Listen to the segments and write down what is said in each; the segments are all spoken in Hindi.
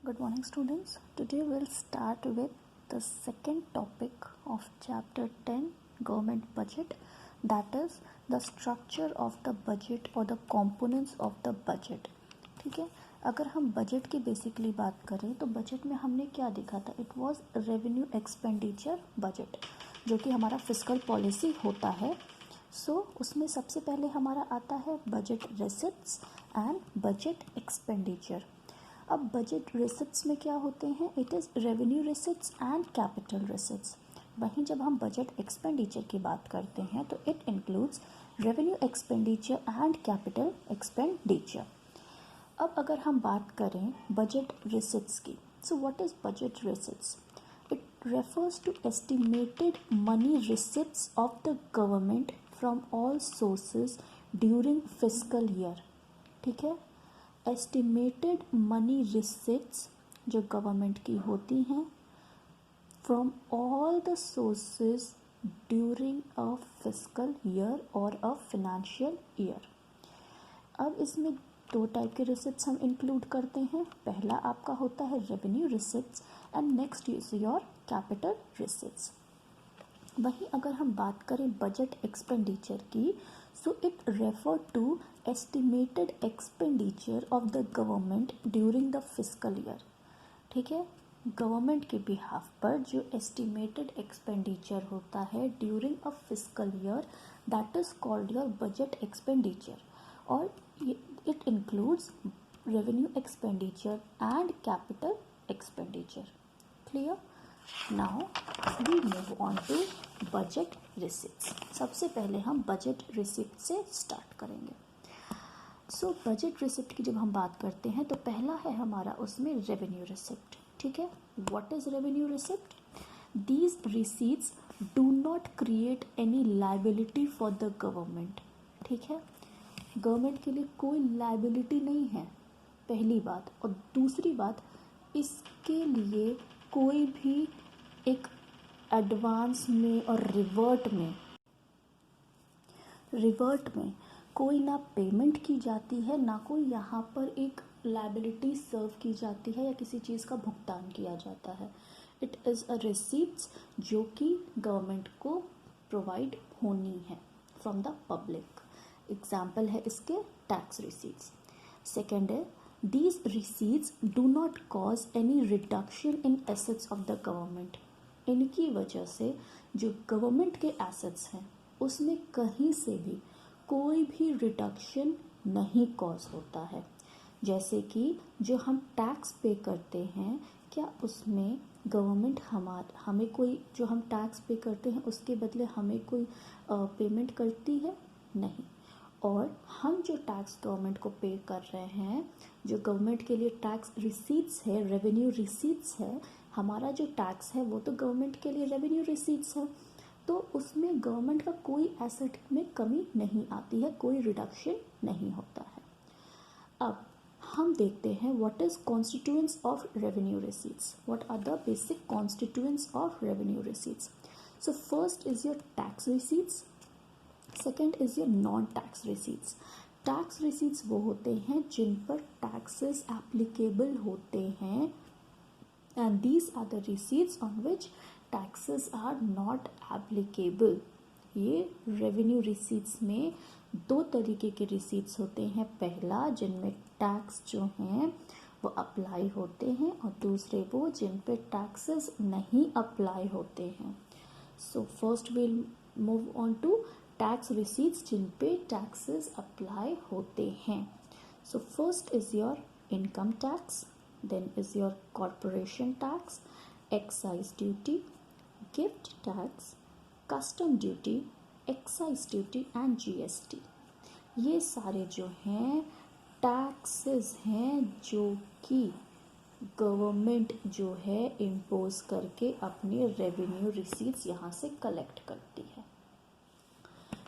Good morning, students. Today we'll start with the second topic of chapter 10 government budget, that is the structure of the budget or the components of the budget. ठीक है, अगर हम बजट की बेसिकली बात करें तो बजट में हमने क्या देखा था? It was revenue expenditure budget, जो कि हमारा फिस्कल पॉलिसी होता है. उसमें सबसे पहले हमारा आता है budget receipts and budget expenditure. अब बजट रिसिप्ट्स में क्या होते हैं? It is revenue receipts and capital receipts. वहीं जब हम बजट एक्सपेंडिचर की बात करते हैं तो it includes revenue expenditure and capital expenditure. अब अगर हम बात करें बजट रिसिप्ट्स की, so what is budget receipts? It refers to estimated money receipts of the government from all sources during fiscal year. ठीक है, एस्टिमेटेड मनी रिसिप्ट्स जो गवर्नमेंट की होती हैं from all the sources during a fiscal year और अ फिनेंशियल ईयर. अब इसमें दो टाइप के रिसिप्ट्स हम इंक्लूड करते हैं. पहला आपका होता है revenue receipts and next is your capital receipts. वहीं अगर हम बात करें बजट एक्सपेंडिचर की, so it refer to estimated expenditure of the government during the fiscal year. ठीक है, गवर्नमेंट के बिहाफ पर जो एस्टिमेटेड एक्सपेंडिचर होता है during a fiscal year, that is called your budget expenditure. और it includes revenue expenditure and capital expenditure. Clear? Now we move on to budget receipts. सबसे पहले हम बजट रिसिप्ट से स्टार्ट करेंगे. सो बजट रिसिप्ट की जब हम बात करते हैं तो पहला है हमारा उसमें रेवेन्यू रिसिप्ट. ठीक है, what is revenue receipt? These receipts do not create any liability for the government. ठीक है, गवर्नमेंट के लिए कोई लायबिलिटी नहीं है, पहली बात. और दूसरी बात, इसके लिए कोई भी एक एडवांस में और रिवर्ट में कोई ना पेमेंट की जाती है, ना कोई यहाँ पर एक लायबिलिटी सर्व की जाती है या किसी चीज़ का भुगतान किया जाता है. इट इज़ अ रिसीप्ट्स जो कि गवर्नमेंट को प्रोवाइड होनी है फ्रॉम द पब्लिक. एग्जाम्पल है इसके टैक्स रिसीट्स. सेकेंड है, these receipts do not cause any reduction in assets of the government. इनकी वजह से जो गवर्नमेंट के एसेट्स हैं उसमें कहीं से भी कोई भी रिडक्शन नहीं कॉज होता है. जैसे कि जो हम टैक्स पे करते हैं, क्या उसमें गवर्नमेंट हमें कोई, जो हम टैक्स पे करते हैं उसके बदले हमें कोई पेमेंट करती है? नहीं. और हम जो टैक्स गवर्नमेंट को पे कर रहे हैं, जो गवर्नमेंट के लिए टैक्स रिसीट्स है, रेवेन्यू रिसीट्स है, हमारा जो टैक्स है वो तो गवर्नमेंट के लिए रेवेन्यू रिसीट्स है. तो उसमें गवर्नमेंट का कोई एसेट में कमी नहीं आती है, कोई रिडक्शन नहीं होता है. अब हम देखते हैं what is constituents of revenue receipts. What are the basic constituents of revenue receipts? So first is your tax receipts. Second is your non tax receipts. Tax receipts वो होते हैं जिन पर टैक्सेस एप्लीकेबल होते हैं, and these are the receipts on which taxes are not applicable. ये रेवेन्यू रिसीट्स में दो तरीके के रिसीट्स होते हैं. पहला जिनमें टैक्स जो हैं वो अप्लाई होते हैं, और दूसरे वो जिन पे टैक्सेस नहीं अप्लाई होते हैं. So first will move on to tax receipts जिन पे टैक्सेस अप्लाई होते हैं. So first is your income tax, then is your corporation tax, excise duty, gift tax, custom duty, excise duty and GST. ये सारे जो हैं टैक्सेस हैं जो कि गवर्नमेंट जो है इम्पोज करके अपने रेवेन्यू रिसीट्स यहाँ से कलेक्ट करती है.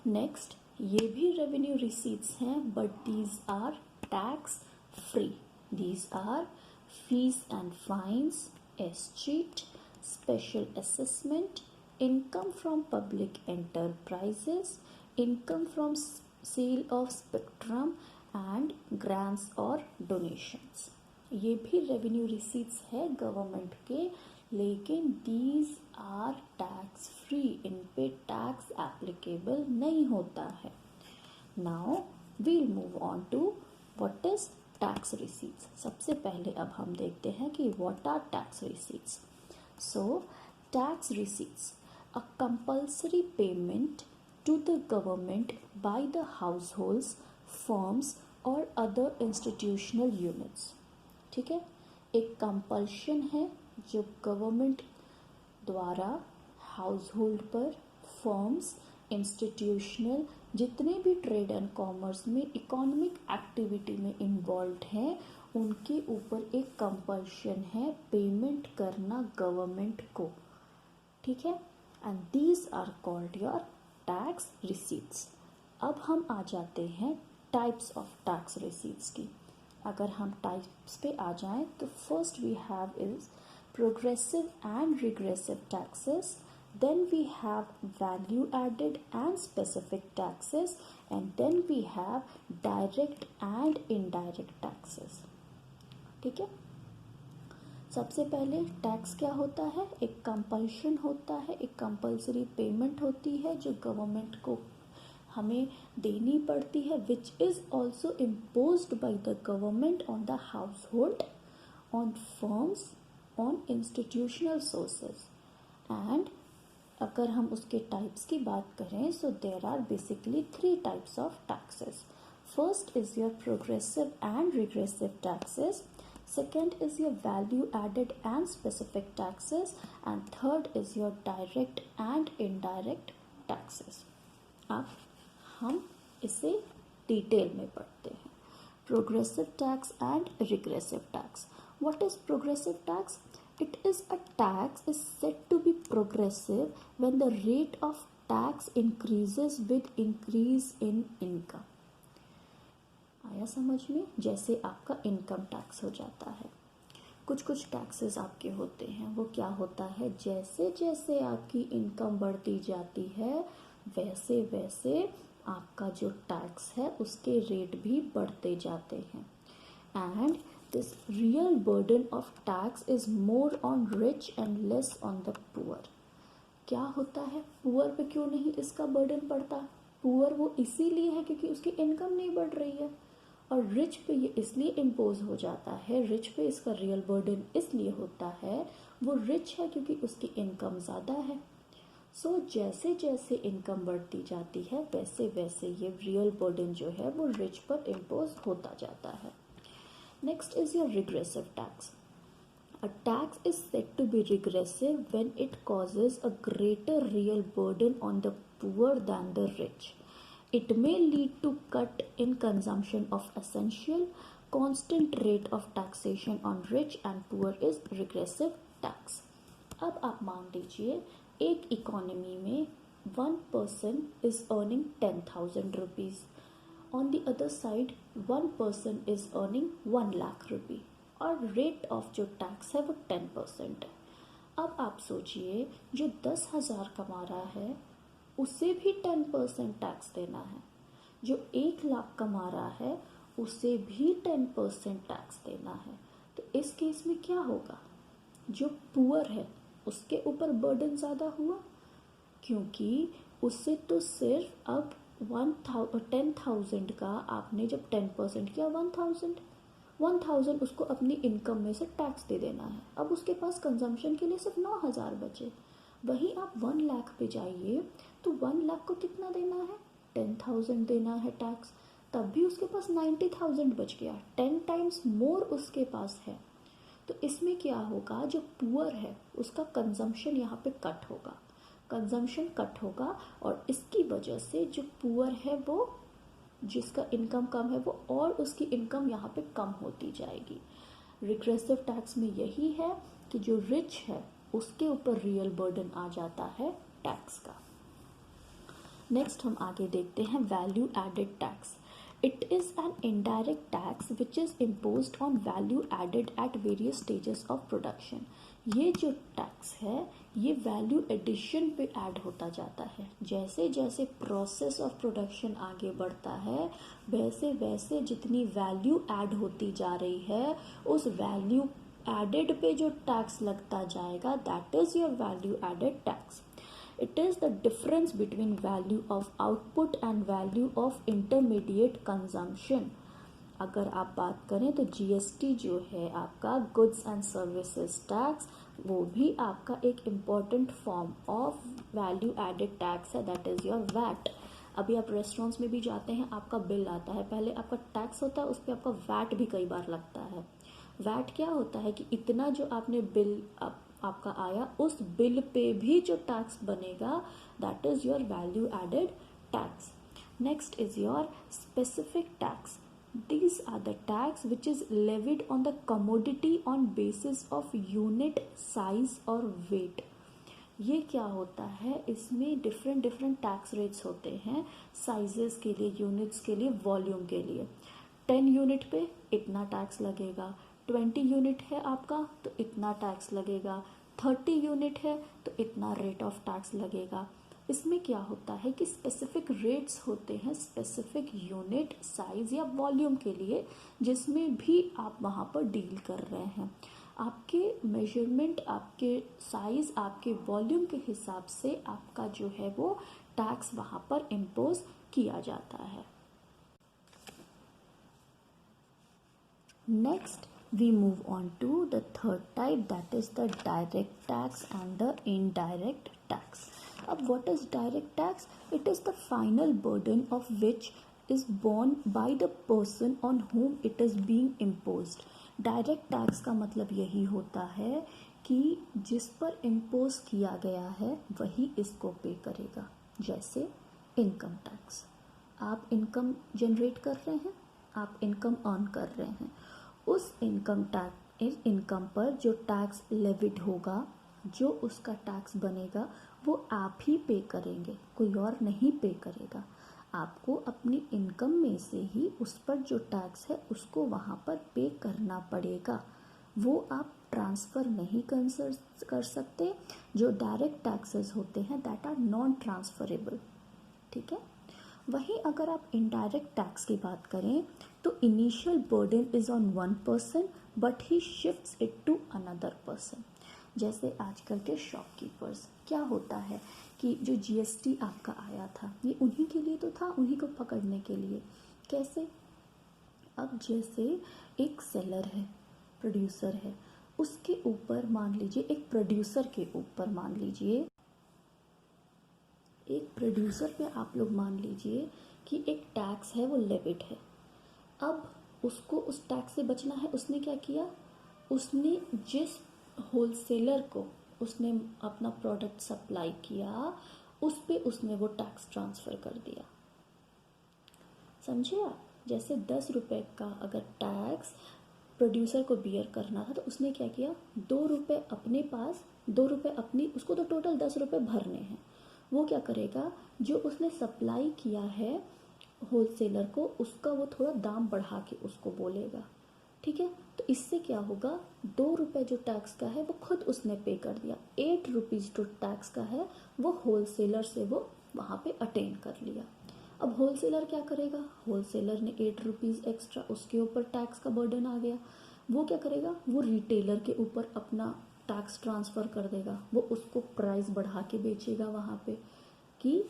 नेक्स्ट, ये भी रेवेन्यू रिसीट्स हैं, but these are tax free. These are fees and fines, escheat, special assessment, income from public enterprises, income from sale of spectrum and grants और डोनेशंस. ये भी रेवेन्यू रिसीट्स है गवर्नमेंट के, लेकिन दीज आर टैक्स फ्री, इन पे टैक्स एप्लीकेबल नहीं होता है। Now we'll move on to what is tax receipts. सबसे पहले अब हम देखते हैं कि what are tax receipts. So tax receipts, a compulsory payment to the government by the households, firms और other institutional units। ठीक है, एक कंपल्शन है जो गवर्नमेंट द्वारा हाउस होल्ड पर, फर्म्स, इंस्टीट्यूशनल, जितने भी ट्रेड एंड कॉमर्स में इकोनॉमिक एक्टिविटी में इन्वॉल्व हैं, उनके ऊपर एक कंपल्शन है पेमेंट करना गवर्नमेंट को। ठीक है, and these are called your tax receipts. अब हम आ जाते हैं टाइप्स ऑफ टैक्स रिसीट्स की। अगर हम टाइप्स पे आ जाएं तो first we have is progressive and regressive taxes, then we have value added and specific taxes, and then we have direct and indirect taxes. ठीक है, सबसे पहले टैक्स क्या होता है, एक कंपल्शन होता है, एक कंपल्सरी पेमेंट होती है जो गवर्नमेंट को हमें देनी पड़ती है, which is also imposed by the government on the household, on firms, on institutional sources. And अगर हम उसके टाइप्स की बात करें, so there are basically 3 types of taxes. First is your progressive and regressive taxes, second is your value added and specific taxes, and third is your direct and indirect taxes। अब हम इसे डिटेल में पढ़ते हैं। Progressive tax and regressive tax. What is progressive tax? It is a tax is said to be progressive when the rate of tax increases with increase in income। आया समझ में? जैसे आपका इनकम टैक्स हो जाता है, कुछ कुछ टैक्सेस आपके होते हैं, वो क्या होता है, जैसे जैसे आपकी इनकम बढ़ती जाती है वैसे वैसे आपका जो टैक्स है उसके रेट भी बढ़ते जाते हैं। And this real burden of tax is more on rich and less on the poor. क्या होता है, पुअर पे क्यों नहीं इसका बर्डन पड़ता? पुअर वो इसीलिए है क्योंकि उसकी इनकम नहीं बढ़ रही है, और रिच पे ये इसलिए इम्पोज हो जाता है, रिच पे इसका रियल बर्डन इसलिए होता है, वो रिच है क्योंकि उसकी इनकम ज़्यादा है। सो जैसे जैसे इनकम बढ़ती जाती है वैसे वैसे ये रियल बर्डन जो है वो रिच पर इम्पोज होता जाता है। Next is your regressive tax. A tax is said to be regressive when it causes a greater real burden on the poor than the rich. It may lead to cut in consumption of essential, constant rate of taxation on rich and poor is regressive tax। अब आप मान लीजिए एक इकोनॉमी में 1 person is earning 10,000 rupees, on the other side 1 person is earning 1 lakh rupee, और रेट ऑफ जो टैक्स है वो 10% है। अब आप सोचिए जो 10,000 कमा रहा है उसे भी 10% टैक्स देना है, जो 1 लाख कमा रहा है उसे भी 10% टैक्स देना है। तो इस केस में क्या होगा, जो पुअर है उसके ऊपर बर्डन ज़्यादा हुआ, क्योंकि उससे तो सिर्फ अब 10,000 का आपने जब 10% किया 1,000 उसको अपनी इनकम में से टैक्स दे देना है। अब उसके पास कंजम्पशन के लिए सिर्फ 9,000 बचे। वहीं आप 1 लाख पे जाइए तो 1 लाख को कितना देना है, 10,000 देना है टैक्स, तब भी उसके पास 90,000 बच गया, 10 टाइम्स मोर उसके पास है। तो इसमें क्या होगा, जो पुअर है उसका कंजम्पशन यहाँ पे कट होगा, कंजम्पशन कट होगा, और इसकी वजह से जो पुअर है वो, जिसका इनकम कम है वो, और उसकी इनकम यहाँ पे कम होती जाएगी। रिग्रेसिव टैक्स में यही है कि जो रिच है उसके ऊपर रियल बर्डन आ जाता है टैक्स का। नेक्स्ट हम आगे देखते हैं value added tax. It is an indirect tax which is imposed on value added at various stages of production. ये जो टैक्स है ये वैल्यू एडिशन पे ऐड होता जाता है। जैसे जैसे प्रोसेस ऑफ प्रोडक्शन आगे बढ़ता है वैसे वैसे जितनी वैल्यू ऐड होती जा रही है उस वैल्यू एडेड पे जो टैक्स लगता जाएगा that is your value added tax. It is the difference between value of output and value of intermediate consumption। अगर आप बात करें तो जीएसटी जो है आपका गुड्स एंड सर्विसेज टैक्स वो भी आपका एक important form of value added tax है, दैट इज़ योर वैट। अभी आप रेस्टोरेंट्स में भी जाते हैं आपका बिल आता है, पहले आपका टैक्स होता है उस पर आपका वैट भी कई बार लगता है। वैट क्या होता है कि इतना जो आपने बिल आपका आया उस बिल पे भी जो टैक्स बनेगा that is your value added tax. Next is your specific tax. These are the tax which is levied on the commodity on basis of unit size और weight। ये क्या होता है, इसमें डिफरेंट डिफरेंट टैक्स रेट्स होते हैं साइजेस के लिए, यूनिट्स के लिए, वॉल्यूम के लिए। 10 यूनिट पे इतना टैक्स लगेगा, 20 यूनिट है आपका तो इतना टैक्स लगेगा, 30 यूनिट है तो इतना रेट ऑफ टैक्स लगेगा। इसमें क्या होता है कि स्पेसिफिक रेट्स होते हैं स्पेसिफिक यूनिट साइज या वॉल्यूम के लिए जिसमें भी आप वहाँ पर डील कर रहे हैं। आपके मेजरमेंट, आपके साइज, आपके वॉल्यूम के हिसाब से आपका जो है वो टैक्स वहाँ पर इम्पोज किया जाता है। Next we move on to the third type, that is the direct tax and the indirect tax। अब what is direct tax? It is the final burden of which is borne by the person on whom it is being imposed। Direct tax का मतलब यही होता है कि जिस पर इम्पोज किया गया है वही इसको पे करेगा। जैसे इनकम टैक्स, आप इनकम जनरेट कर रहे हैं, आप इनकम अर्न कर रहे हैं, उस इनकम पर जो टैक्स लेविड होगा, जो उसका टैक्स बनेगा वो आप ही पे करेंगे, कोई और नहीं पे करेगा। आपको अपनी इनकम में से ही उस पर जो टैक्स है उसको वहाँ पर पे करना पड़ेगा, वो आप ट्रांसफ़र नहीं कर सकते। जो डायरेक्ट टैक्सेस होते हैं दैट आर नॉन ट्रांसफरेबल, ठीक है। वहीं अगर आप इनडायरेक्ट टैक्स की बात करें तो initial burden is on one person but he shifts it to another person. जैसे आजकल के शॉपकीपर्स, क्या होता है कि जो जीएसटी आपका आया था ये उन्हीं के लिए तो था, उन्हीं को पकड़ने के लिए। कैसे? अब जैसे एक सेलर है, प्रोड्यूसर है, उसके ऊपर मान लीजिए एक प्रोड्यूसर के ऊपर मान लीजिए एक प्रोड्यूसर पे आप लोग मान लीजिए कि एक टैक्स है वो लेविड है। अब उसको उस टैक्स से बचना है, उसने क्या किया, उसने जिस होलसेलर को उसने अपना प्रोडक्ट सप्लाई किया उस पे उसने वो टैक्स ट्रांसफ़र कर दिया। समझे आप? जैसे 10 रुपये का अगर टैक्स प्रोड्यूसर को बियर करना था तो उसने क्या किया, 2 रुपये अपने पास, 2 रुपये अपनी, उसको तो टोटल 10 रुपये भरने हैं। वो क्या करेगा, जो उसने सप्लाई किया है होलसेलर को उसका वो थोड़ा दाम बढ़ा के उसको बोलेगा, ठीक है। तो इससे क्या होगा, 2 रुपये जो टैक्स का है वो खुद उसने पे कर दिया, 8 रुपीज़ जो टैक्स का है वो होलसेलर से वो वहाँ पे अटेन कर लिया। अब होलसेलर क्या करेगा, होलसेलर ने 8 रुपीज़ एक्स्ट्रा, उसके ऊपर टैक्स का बर्डन आ गया, वो क्या करेगा, वो रिटेलर के ऊपर अपना टैक्स ट्रांसफ़र कर देगा, वो उसको प्राइस बढ़ा के बेचेगा वहाँ पे कि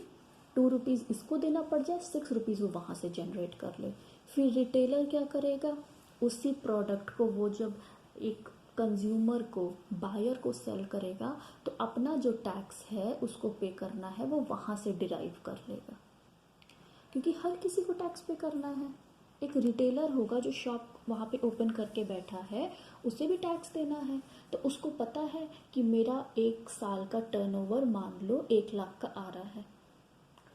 2 रुपीज़ इसको देना पड़ जाए, 6 रुपीज़ वो वहाँ से जनरेट कर ले। फिर रिटेलर क्या करेगा, उसी प्रोडक्ट को वो जब एक कंज्यूमर को, बायर को सेल करेगा तो अपना जो टैक्स है उसको पे करना है वो वहाँ से डिराइव कर लेगा, क्योंकि हर किसी को टैक्स पे करना है। एक रिटेलर होगा जो शॉप वहाँ पे ओपन करके बैठा है, उसे भी टैक्स देना है, तो उसको पता है कि मेरा 1 साल का टर्नओवर मान लो 1 लाख का आ रहा है,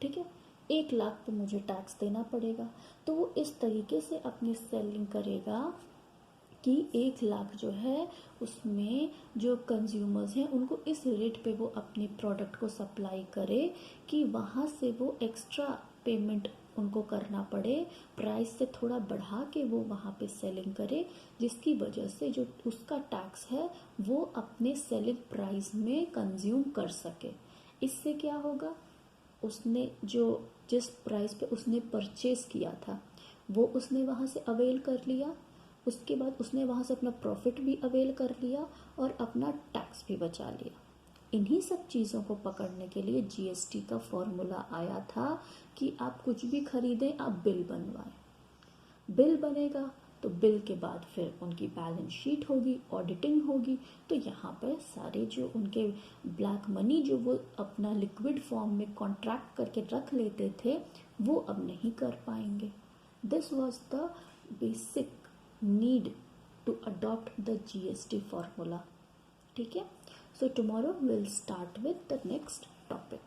ठीक है, 1 लाख पे मुझे टैक्स देना पड़ेगा। तो वो इस तरीके से अपनी सेलिंग करेगा कि 1 लाख जो है उसमें जो कंज्यूमर्स हैं उनको इस रेट पे वो अपने प्रोडक्ट को सप्लाई करे कि वहाँ से वो एक्स्ट्रा पेमेंट उनको करना पड़े, प्राइस से थोड़ा बढ़ा के वो वहाँ पे सेलिंग करे, जिसकी वजह से जो उसका टैक्स है वो अपने सेलिंग प्राइस में कंज्यूम कर सके। इससे क्या होगा, उसने जो जिस प्राइस पे उसने परचेज किया था वो उसने वहाँ से अवेल कर लिया, उसके बाद उसने वहाँ से अपना प्रॉफिट भी अवेल कर लिया और अपना टैक्स भी बचा लिया। इन्हीं सब चीज़ों को पकड़ने के लिए जीएसटी का फॉर्मूला आया था कि आप कुछ भी खरीदें, आप बिल बनवाएं। बिल बनेगा तो बिल के बाद फिर उनकी बैलेंस शीट होगी, ऑडिटिंग होगी, तो यहाँ पर सारे जो उनके ब्लैक मनी जो वो अपना लिक्विड फॉर्म में कॉन्ट्रैक्ट करके रख लेते थे वो अब नहीं कर पाएंगे। This was the basic need to adopt the GST formula. ठीक है, so tomorrow will start with the next topic.